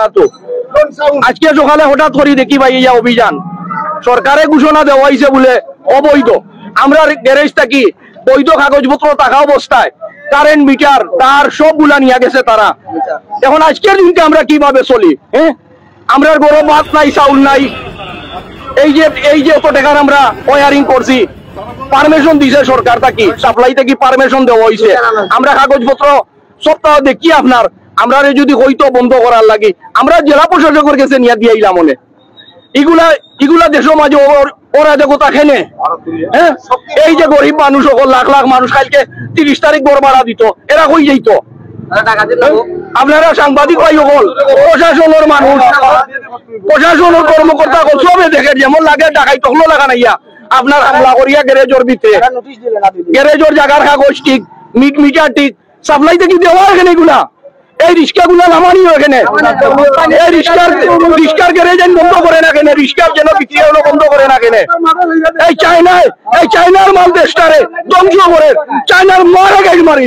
বিখ্যাত। আজকে সকালে হঠাৎ করে দেখি ভাই এই অভিযান সরকারে ঘোষণা দেওয়া হয়েছে বলে অবৈধ, আমরা গ্যারেজ থাকি বৈধ কাগজপত্র থাকা অবস্থায় কারেন্ট মিটার তার সবগুলা নিয়ে গেছে তারা। এখন আজকের দিনকে আমরা কিভাবে চলি? হ্যাঁ, আমরা গরম ভাত নাই, চাউল নাই, এই যে এত টাকার আমরা ওয়ারিং করছি, পারমিশন দিছে সরকার থাকি, সাপ্লাই থেকে পারমিশন দেওয়া হয়েছে, আমরা কাগজপত্র সপ্তাহ দেখি আপনার আমরা যদি হইতো বন্ধ করার লাগে আমরা জেলা প্রশাসকের কাছে নিয়ে দিয়ে আইলাম মনে। এগুলা দেশের মাঝে ওরা দেখো তাকেনে। হ্যাঁ, এই যে গরিব মানুষ সকল লাখ লাখ মানুষ কালকে 30 তারিখ গড় ভাড়া দিত, এরা কই যাইত? আপনারা সাংবাদিক ভাই সকল, প্রশাসনের মানুষ, প্রশাসনের কর্মকর্তা সবে দেখে যেমন লাগে ডাকাই তখনও লাগা নাইয়া আপনার হামলা করিয়া গ্যারেজের ভিতরে, গ্যারেজের জায়গার কাগজ ঠিক, মিটার ঠিক, সাপ্লাই থেকে দেওয়া এখানে এগুলা, এই রিক্সা গুলা নামানি এখানে, এই রিক্সার গ্যারেজ বন্ধ করে না কেন, রিক্সার যেন বিক্রি হলো বন্ধ করে না কেন? এই চায়নার মাল দেশটারে ধ্বংস করে, চায়নার মারে গাড়ি মারি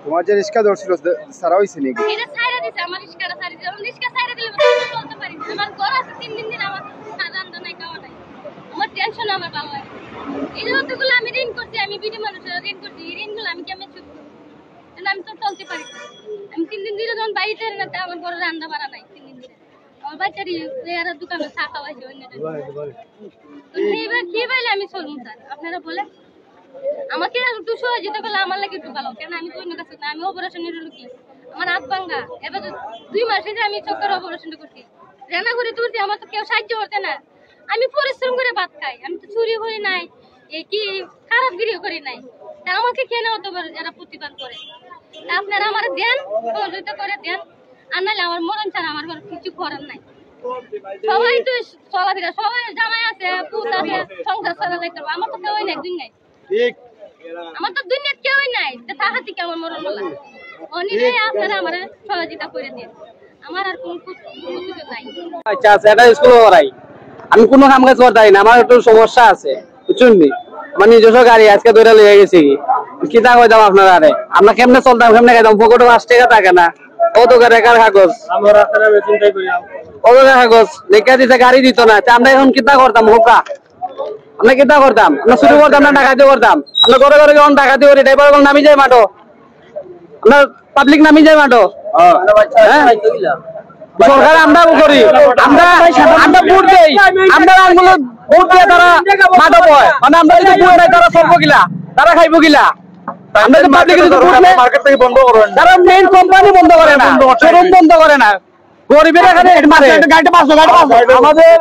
তোমার যে রিক্সা ধরছিল সারা হইছে নাকি? এটা ছাইরা দিছে, আমার রিক্সাটা ছাইরা দিছে, আমার রিক্সা ছাইরা দিলে চলতে পারি না। আমার ঘর আছে 3 দিন আমার রান্না নাই, খাওয়া নাই, আমার টেনশন আমার ভালো লাগে। এই যতগুলো আমি ঋণ করছি, আমি বিডি মানুষের ঋণ করছি, এই ঋণগুলো আমি কেমন চুপ করব? আমি তো চলতে পারি না। আমি 3 দিন ধরে যখন বাড়িতে না, আমার ঘরে রান্না বাড়া নাই 3 দিন ধরে। আমার বাচ্চারই এরা দোকানে চা খাওয়াইছে অন্য দিন। তো এইবার কি পাইলে আমি চলবো স্যার? আপনারা বলেন আমাকে একটু সহযোগিতা করলে আমার লাগে একটু ভালো, কেন আমি তো অন্য কাছে না, আমি অপারেশনের লোকই, আমার হাত ভাঙ্গা, এবার 2 মাসে যে আমি চক্কর অপারেশনটা করছি, রান্না করে তুলছি, আমার তো কেউ সাহায্য করতে না। আমি পরিশ্রম করে ভাত খাই, আমি তো চুরি করি নাই, কি খারাপ গিরিও করি নাই, তা আমাকে কেন অতবার এরা প্রতিবাদ করে? তা আপনারা আমার দেন, সহযোগিতা করে দেন, আর নাহলে আমার মরণ ছাড়া আমার কিছু করার নাই। সবাই তো চলাফেরা, সবাই জামাই আছে, পুত আছে, সংসার চলা যাইতে হবে, আমার তো কেউই নাই, দুই নাই, আমার তো দুনিয়ার কেউই নাই, তাহা থেকে আমার মরণ বলা অনেক। আপনারা আমার সহযোগিতা করে দিন, আমার আর কোন কিছু নাই। আচ্ছা আচ্ছা, এটা স্কুল করাই, আমি কোনো কাম কাজ করতে না, আমার একটু সমস্যা আছে বুঝছেন নি, আমার নিজস্ব গাড়ি আজকে ধরে লিয়ে গেছি, কি তা কইতাম আপনারা? আরে আমরা কেমনে চলতাম, কেমনে খাইতাম? পকেটে 5 টাকা থাকে না, কত টাকার কাগজ, কত কাগজ লেখা দিতে গাড়ি দিত না, আমরা এখন কিতা করতাম? হোকা আমরা কিতা করতাম? আমরা শুরু করতাম না ডাকাতি করতাম, আমরা ঘরে ঘরে যখন ডাকাতি করি ড্রাইভার নামি যায় মাঠো, আমরা পাবলিক নামি যায় মাঠো। সরকার আমরা করি, আমরা ভোট দেই, আমরা আঙ্গুলো ভোট দিয়ে তারা মাঠো পয়, মানে আমরা যদি ভোট দেয় তারা সর্ব গিলা, তারা খাইব গিলা। আমরা তো পাবলিক মার্কেট থেকে বন্ধ করেন, তারা মেইন কোম্পানি বন্ধ করে না, শোরুম বন্ধ করে না, গরিবের এখানে মারে গাড়িটা 500 আমাদের